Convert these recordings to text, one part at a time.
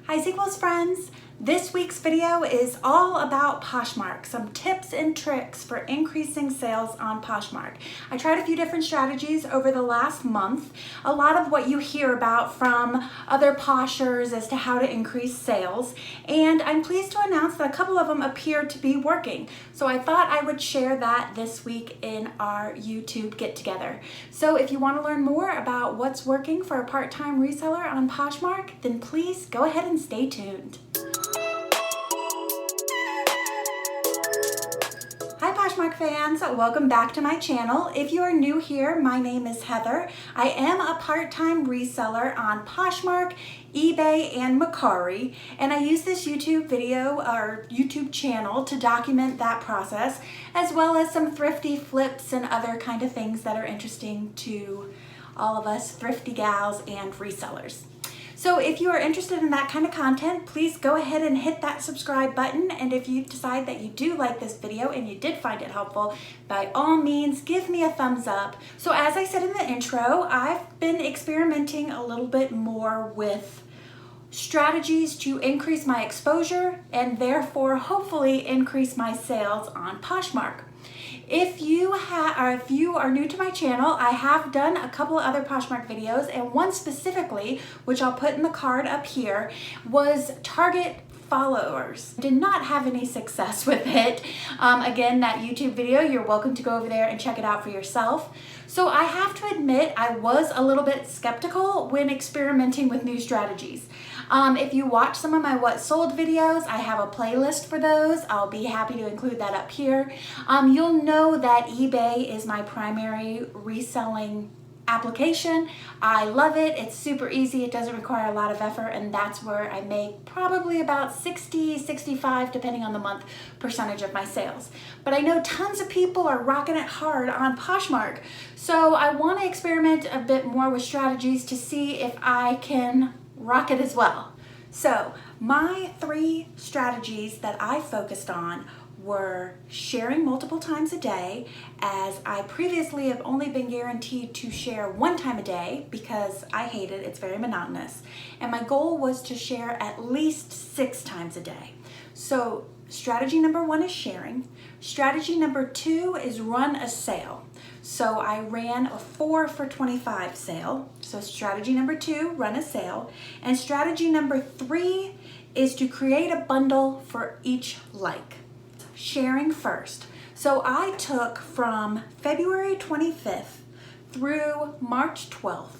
Hi Sequels friends! This week's video is all about Poshmark, some tips and tricks for increasing sales on Poshmark. I tried a few different strategies over the last month. A lot of what you hear about from other Poshers as to how to increase sales, and I'm pleased to announce that a couple of them appear to be working. So I thought I would share that this week in our YouTube get-together. So if you want to learn more about what's working for a part-time reseller on Poshmark, then please go ahead and stay tuned. Hi Poshmark fans, welcome back to my channel. If you are new here, my name is Heather. I am a part-time reseller on Poshmark, eBay, and Mercari, and I use this YouTube video or YouTube channel to document that process, as well as some thrifty flips and other kind of things that are interesting to all of us thrifty gals and resellers. So if you are interested in that kind of content, please go ahead and hit that subscribe button. And if you decide that you do like this video and you did find it helpful, by all means, give me a thumbs up. So as I said in the intro, I've been experimenting a little bit more with strategies to increase my exposure and therefore hopefully increase my sales on Poshmark. If you are new to my channel, I have done a couple of other Poshmark videos, and one specifically, which I'll put in the card up here, was target followers. Did not have any success with it. Again, that YouTube video, you're welcome to go over there and check it out for yourself. So I have to admit, I was a little bit skeptical when experimenting with new strategies. If you watch some of my What Sold videos, I have a playlist for those. I'll be happy to include that up here. You'll know that eBay is my primary reselling application. I love it. It's super easy. It doesn't require a lot of effort, and that's where I make probably about 60, 65, depending on the month, percentage of my sales. But I know tons of people are rocking it hard on Poshmark. So I want to experiment a bit more with strategies to see if I can rock it as well. So my three strategies that I focused on were sharing multiple times a day, as I previously have only been guaranteed to share one time a day because I hate it, it's very monotonous. And my goal was to share at least 6 times a day. So strategy number 1 is sharing. Strategy number 2 is run a sale. So I ran a 4 for $25 sale. So strategy number 2, run a sale. And strategy number 3 is to create a bundle for each like. Sharing first. So I took from February 25th through March 12th,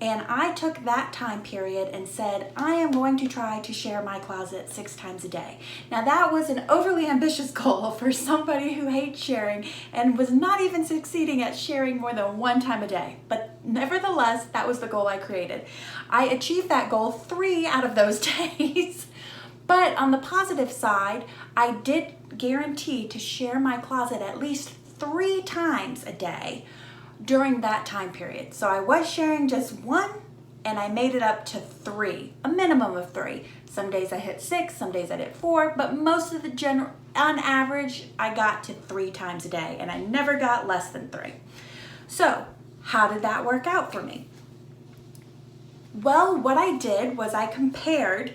and I took that time period and said, I am going to try to share my closet 6 times a day. Now that was an overly ambitious goal for somebody who hates sharing and was not even succeeding at sharing more than 1 time a day. But nevertheless, that was the goal I created. I achieved that goal 3 out of those days. But on the positive side, I did guarantee to share my closet at least 3 times a day during that time period. So I was sharing just 1, and I made it up to 3, a minimum of 3. Some days I hit 6, some days I hit 4, but most of the on average, I got to 3 times a day, and I never got less than 3. So how did that work out for me? Well, what I did was I compared,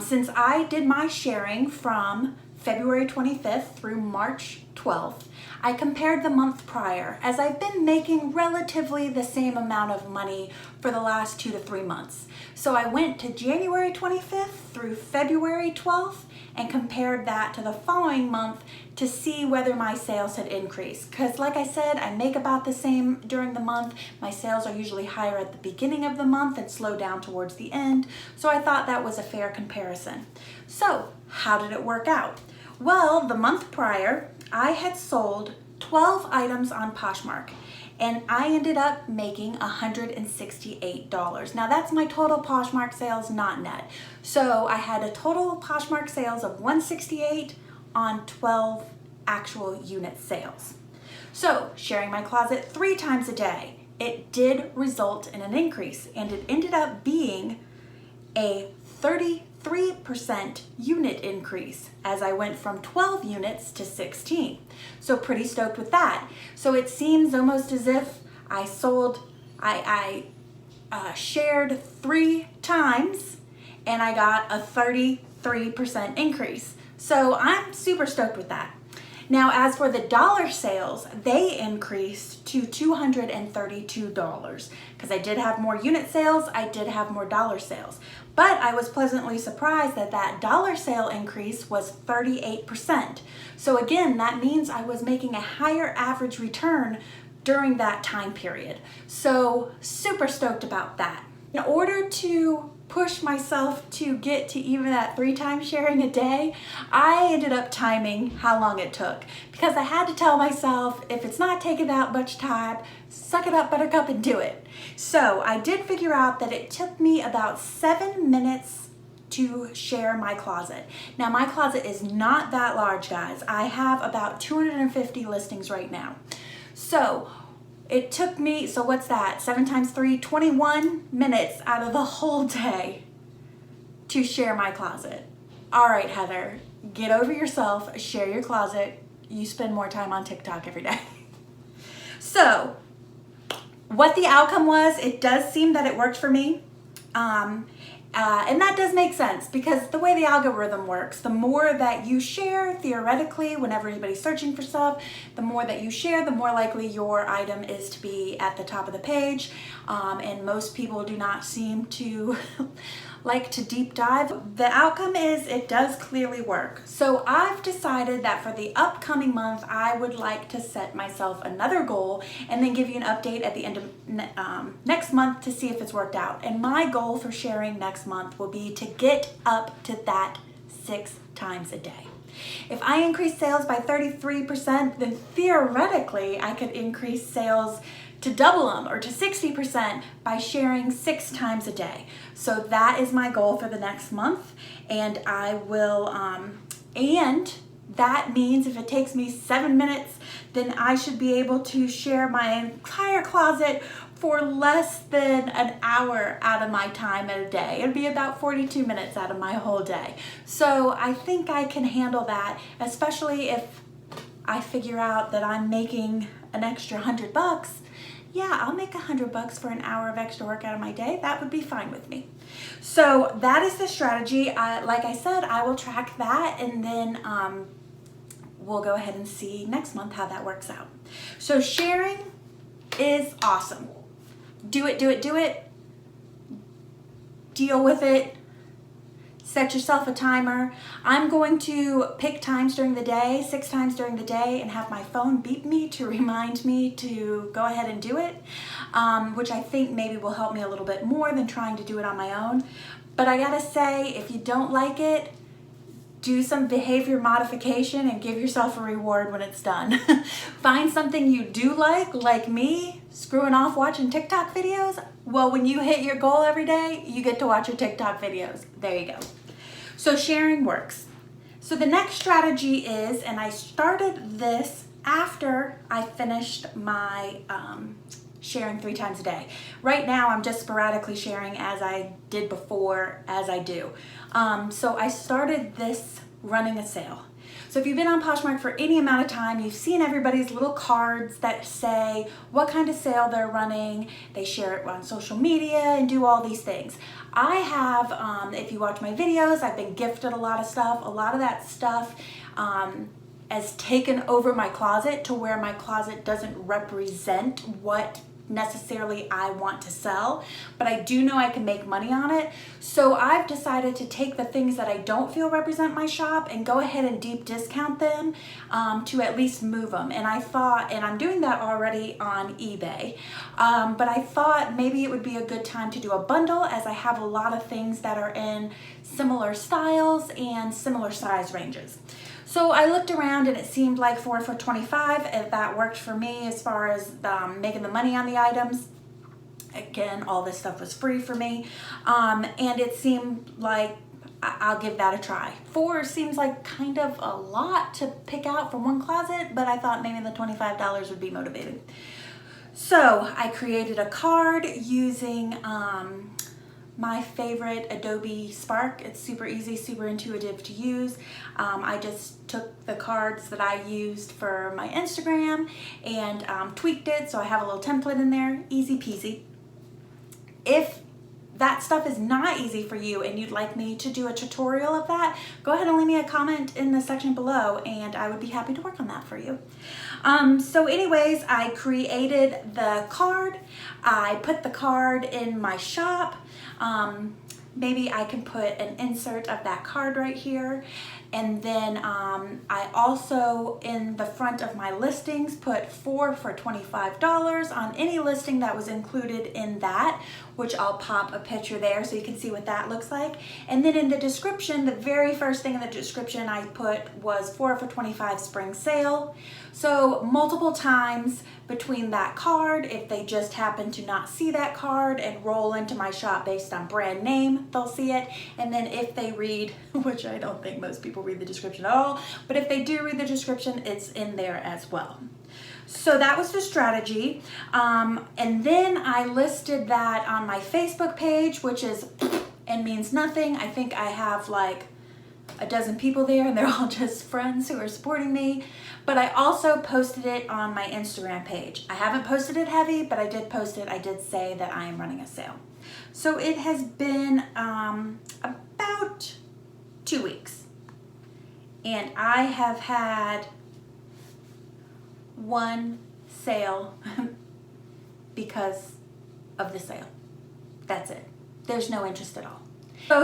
since I did my sharing from February 25th through March 12th, I compared the month prior, as I've been making relatively the same amount of money for the last 2 to 3 months. So I went to January 25th through February 12th and compared that to the following month to see whether my sales had increased. Because like I said, I make about the same during the month. My sales are usually higher at the beginning of the month and slow down towards the end. So I thought that was a fair comparison. So how did it work out? Well, the month prior, I had sold 12 items on Poshmark, and I ended up making $168. Now that's my total Poshmark sales, not net. So I had a total Poshmark sales of $168 on 12 actual unit sales. So sharing my closet 3 times a day, it did result in an increase, and it ended up being a 33% unit increase as I went from 12 units to 16. So pretty stoked with that. So it seems almost as if I shared 3 times and I got a 33% increase. So I'm super stoked with that. Now, as for the dollar sales, they increased to $232 because I did have more unit sales, I did have more dollar sales. But I was pleasantly surprised that that dollar sale increase was 38%. So again, that means I was making a higher average return during that time period. So super stoked about that. In order to push myself to get to even that 3 times sharing a day, I ended up timing how long it took because I had to tell myself, if it's not taking that much time, suck it up, buttercup, and do it. So I did figure out that it took me about 7 minutes to share my closet. Now my closet is not that large, guys. I have about 250 listings right now. So it took me, so what's that? 7 times 3, 21 minutes out of the whole day to share my closet. All right, Heather, get over yourself, share your closet. You spend more time on TikTok every day. So what the outcome was, it does seem that it worked for me. And that does make sense because the way the algorithm works, the more that you share, theoretically, whenever anybody's searching for stuff, the more that you share, the more likely your item is to be at the top of the page. And most people do not seem to like to deep dive. The outcome is it does clearly work. So I've decided that for the upcoming month, I would like to set myself another goal and then give you an update at the end of next month to see if it's worked out. And my goal for sharing next month will be to get up to that 6 times a day. If I increase sales by 33%, then theoretically I could increase sales to double them or to 60% by sharing 6 times a day. So that is my goal for the next month, and I will, and that means if it takes me 7 minutes, then I should be able to share my entire closet for less than an hour out of my time in a day. It'd be about 42 minutes out of my whole day. So I think I can handle that, especially if I figure out that I'm making an extra $100. Yeah, I'll make $100 for an hour of extra work out of my day. That would be fine with me. So that is the strategy. Like I said, I will track that, and then we'll go ahead and see next month how that works out. So sharing is awesome. Do it, do it, do it. Deal with it. Set yourself a timer. I'm going to pick times during the day, 6 times during the day, and have my phone beep me to remind me to go ahead and do it, which I think maybe will help me a little bit more than trying to do it on my own. But I gotta say, if you don't like it, do some behavior modification and give yourself a reward when it's done. Find something you do like me, screwing off watching TikTok videos. Well, when you hit your goal every day, you get to watch your TikTok videos. There you go. So sharing works. So the next strategy is, and I started this after I finished my sharing 3 times a day. Right now, I'm just sporadically sharing as I did before, as I do. So I started this running a sale. So if you've been on Poshmark for any amount of time, you've seen everybody's little cards that say what kind of sale they're running. They share it on social media and do all these things. I have, if you watch my videos, I've been gifted a lot of stuff. A lot of that stuff has taken over my closet to where my closet doesn't represent what necessarily I want to sell, but I do know I can make money on it. So I've decided to take the things that I don't feel represent my shop and go ahead and deep discount them to at least move them. And I thought, and I'm doing that already on eBay, but I thought maybe it would be a good time to do a bundle, as I have a lot of things that are in similar styles and similar size ranges. So I looked around and it seemed like 4 for $25, if that worked for me as far as making the money on the items. Again, all this stuff was free for me. And it seemed like I'll give that a try. 4 seems like kind of a lot to pick out from one closet, but I thought maybe the $25 would be motivating. So I created a card using my favorite Adobe Spark. It's super easy, super intuitive to use. I just took the cards that I used for my Instagram and tweaked it, so I have a little template in there, easy peasy. If that stuff is not easy for you and you'd like me to do a tutorial of that, go ahead and leave me a comment in the section below and I would be happy to work on that for you. So anyways, I created the card. I put the card in my shop. Maybe I can put an insert of that card right here. And then I also, in the front of my listings, put 4 for $25 on any listing that was included in that, which I'll pop a picture there so you can see what that looks like. And then in the description, the very first thing in the description I put was 4 for $25 spring sale. So multiple times between that card, if they just happen to not see that card and roll into my shop based on brand name, they'll see it. And then if they read, which I don't think most people read the description at all, but if they do read the description, it's in there as well. So that was the strategy. And then I listed that on my Facebook page, which is and means nothing. I think I have like a dozen people there and they're all just friends who are supporting me. But I also posted it on my Instagram page. I haven't posted it heavy, but I did post it. I did say that I am running a sale. So it has been about 2 weeks. And I have had one sale because of the sale. That's it. There's no interest at all.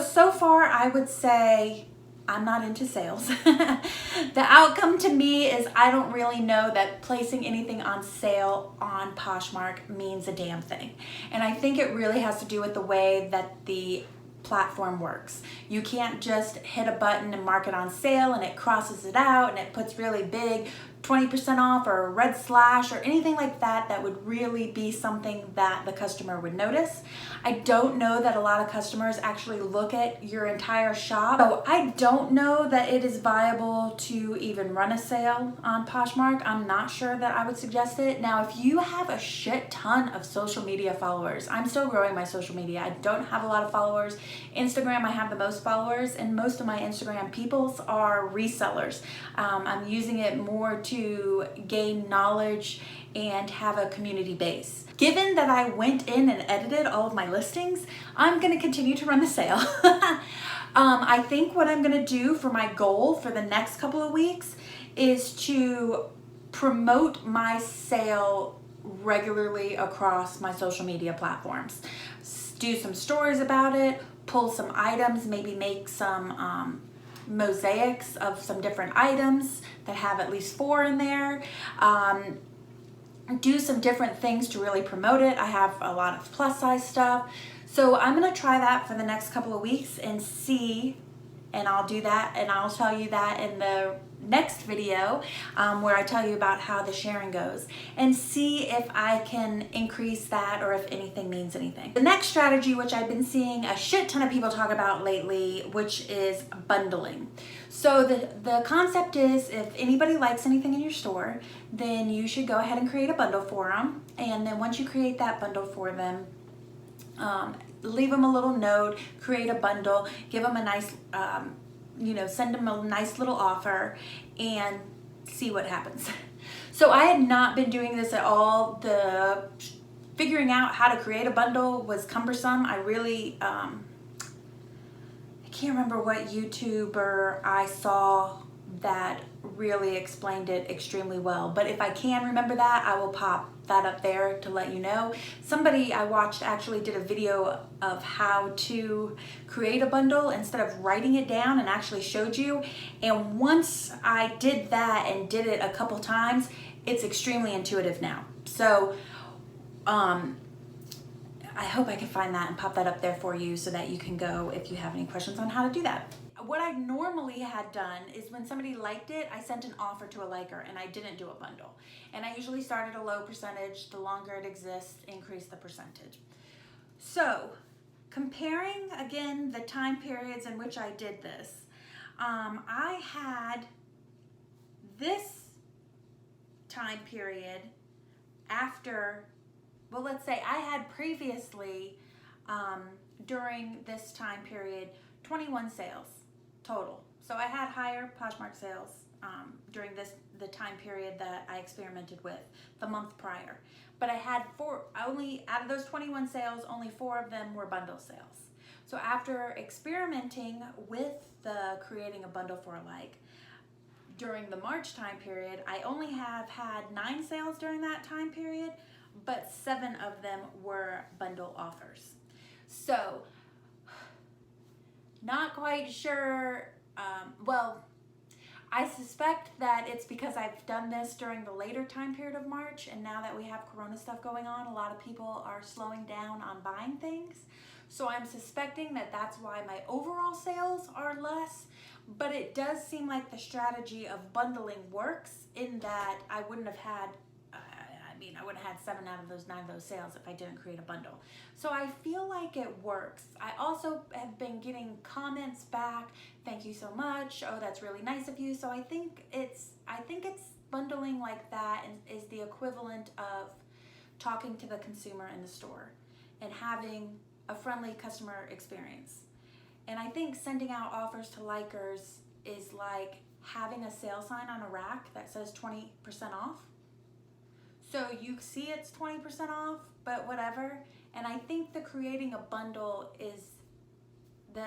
So far I would say I'm not into sales. The outcome to me is I don't really know that placing anything on sale on Poshmark means a damn thing. And I think it really has to do with the way that the platform works. You can't just hit a button and mark it on sale and it crosses it out and it puts really big 20% off or a red slash or anything like that that would really be something that the customer would notice. I don't know that a lot of customers actually look at your entire shop. So I don't know that it is viable to even run a sale on Poshmark. I'm not sure that I would suggest it. Now, if you have a shit ton of social media followers, I'm still growing my social media. I don't have a lot of followers. Instagram, I have the most followers, and most of my Instagram peoples are resellers. I'm using it more to gain knowledge and have a community base. Given that I went in and edited all of my listings, I'm gonna continue to run the sale. I think what I'm gonna do for my goal for the next couple of weeks is to promote my sale regularly across my social media platforms. Do some stories about it, pull some items, maybe make some mosaics of some different items that have at least 4 in there. Do some different things to really promote it. I have a lot of plus size stuff. So I'm gonna try that for the next couple of weeks and see, and I'll do that and I'll tell you that in the next video where I tell you about how the sharing goes and see if I can increase that or if anything means anything. The next strategy, which I've been seeing a shit ton of people talk about lately, which is bundling. So the concept is if anybody likes anything in your store, then you should go ahead and create a bundle for them. And then once you create that bundle for them, leave them a little note, create a bundle, give them a nice send them a nice little offer and see what happens. So I had not been doing this at all. The figuring out how to create a bundle was cumbersome. I really, I can't remember what YouTuber I saw that really explained it extremely well. But if I can remember that, I will pop that up there to let you know. Somebody I watched actually did a video of how to create a bundle instead of writing it down and actually showed you. And once I did that and did it a couple times, it's extremely intuitive now. So I hope I can find that and pop that up there for you so that you can go if you have any questions on how to do that. What I normally had done is when somebody liked it, I sent an offer to a liker and I didn't do a bundle. And I usually start at a low percentage. The longer it exists, increase the percentage. So comparing again the time periods in which I did this, I had this time period after, well, let's say I had previously during this time period 21 sales total. So I had higher Poshmark sales during the time period that I experimented with the month prior. But I had only out of those 21 sales, only 4 of them were bundle sales. So after experimenting with the creating a bundle for a like, during the March time period, I only have had 9 sales during that time period, but 7 of them were bundle offers. So, not quite sure, well, I suspect that it's because I've done this during the later time period of March, and now that we have Corona stuff going on, a lot of people are slowing down on buying things. So I'm suspecting that that's why my overall sales are less, but it does seem like the strategy of bundling works in that I wouldn't have had, I would have had 7 out of those 9 of those sales if I didn't create a bundle. So I feel like it works. I also have been getting comments back, thank you so much, oh that's really nice of you. So I think it's bundling like that is the equivalent of talking to the consumer in the store and having a friendly customer experience. And I think sending out offers to likers is like having a sale sign on a rack that says 20% off. So you see it's 20% off, but whatever. And I think the creating a bundle is the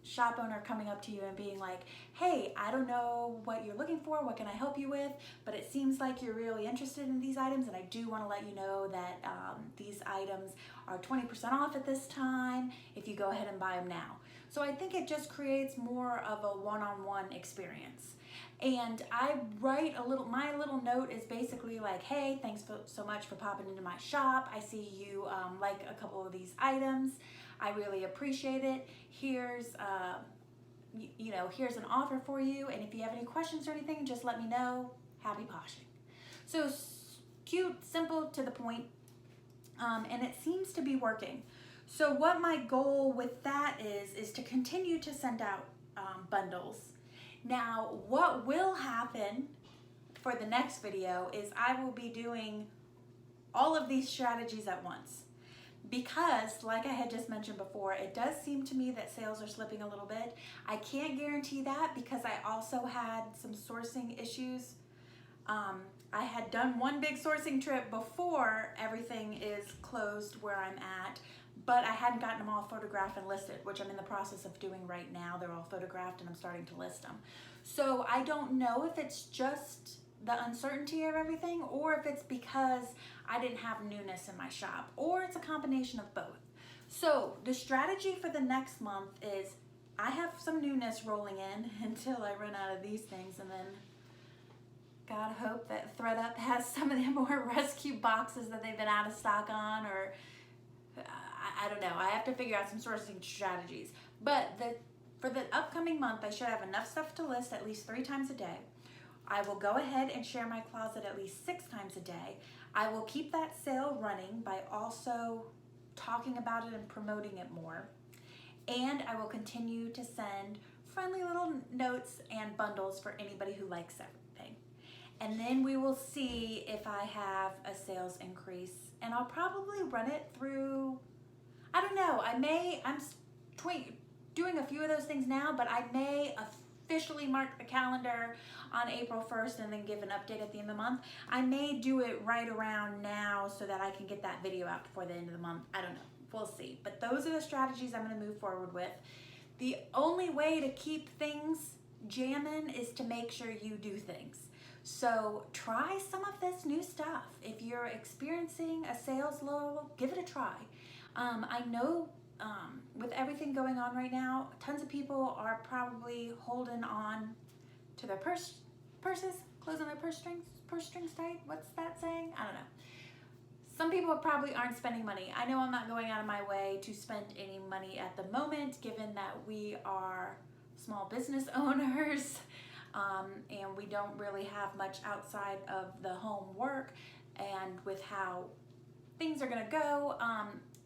shop owner coming up to you and being like, hey, I don't know what you're looking for, what can I help you with, but it seems like you're really interested in these items, and I do want to let you know that these items are 20% off at this time if you go ahead and buy them now. So I think it just creates more of a one-on-one experience. And I write my little note is basically like, hey, thanks so much for popping into my shop. I see you like a couple of these items. I really appreciate it. Here's here's an offer for you, and if you have any questions or anything, just let me know. Happy poshing. So cute, simple, to the point, and it seems to be working. So what my goal with that is to continue to send out bundles. Now, what will happen for the next video is I will be doing all of these strategies at once. Because, like I had just mentioned before, it does seem to me that sales are slipping a little bit. I can't guarantee that because I also had some sourcing issues. I had done one big sourcing trip before everything is closed where I'm at, but I hadn't gotten them all photographed and listed, which I'm in the process of doing right now. They're all photographed and I'm starting to list them. So I don't know if it's just the uncertainty of everything, or if it's because I didn't have newness in my shop, or it's a combination of both. So the strategy for the next month is I have some newness rolling in until I run out of these things, and then God hope that ThreadUp has some of the more rescue boxes that they've been out of stock on, or I don't know. I have to figure out some sourcing strategies. But for the upcoming month, I should have enough stuff to list at least 3 times a day. I will go ahead and share my closet at least 6 times a day. I will keep that sale running by also talking about it and promoting it more. And I will continue to send friendly little notes and bundles for anybody who likes everything. And then we will see if I have a sales increase. And I'll probably run it through, I don't know, I'm doing a few of those things now, but I may officially mark the calendar on April 1st and then give an update at the end of the month. I may do it right around now so that I can get that video out before the end of the month. I don't know. We'll see. But those are the strategies I'm going to move forward with. The only way to keep things jamming is to make sure you do things. So try some of this new stuff. If you're experiencing a sales lull, give it a try. I know with everything going on right now, tons of people are probably holding on to their purses, closing their purse strings tight. What's that saying? I don't know. Some people probably aren't spending money. I know I'm not going out of my way to spend any money at the moment, given that we are small business owners and we don't really have much outside of the home work, and with how things are gonna go,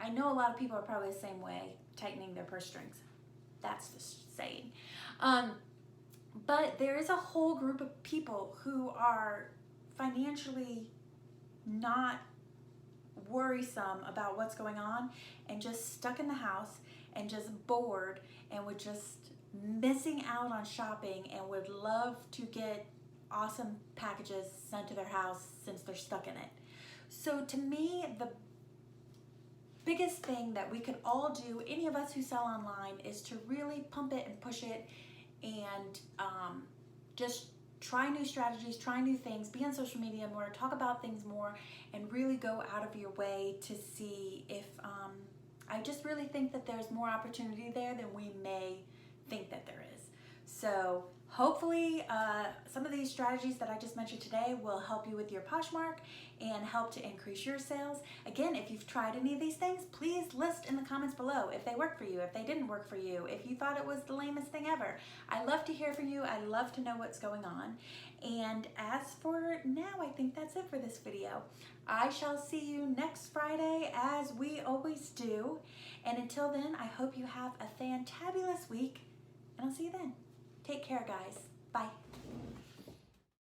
I know a lot of people are probably the same way, tightening their purse strings. That's just saying. But there is a whole group of people who are financially not worrisome about what's going on and just stuck in the house and just bored and would just missing out on shopping and would love to get awesome packages sent to their house since they're stuck in it. So to me, the biggest thing that we could all do, any of us who sell online, is to really pump it and push it and just try new strategies, try new things, be on social media more, talk about things more, and really go out of your way to see if, I just really think that there's more opportunity there than we may think that there is. So hopefully some of these strategies that I just mentioned today will help you with your Poshmark and help to increase your sales. Again, if you've tried any of these things, please list in the comments below if they work for you, if they didn't work for you, if you thought it was the lamest thing ever. I love to hear from you. I love to know what's going on. And as for now, I think that's it for this video. I shall see you next Friday as we always do. And until then, I hope you have a fantabulous week, and I'll see you then. Take care, guys. Bye.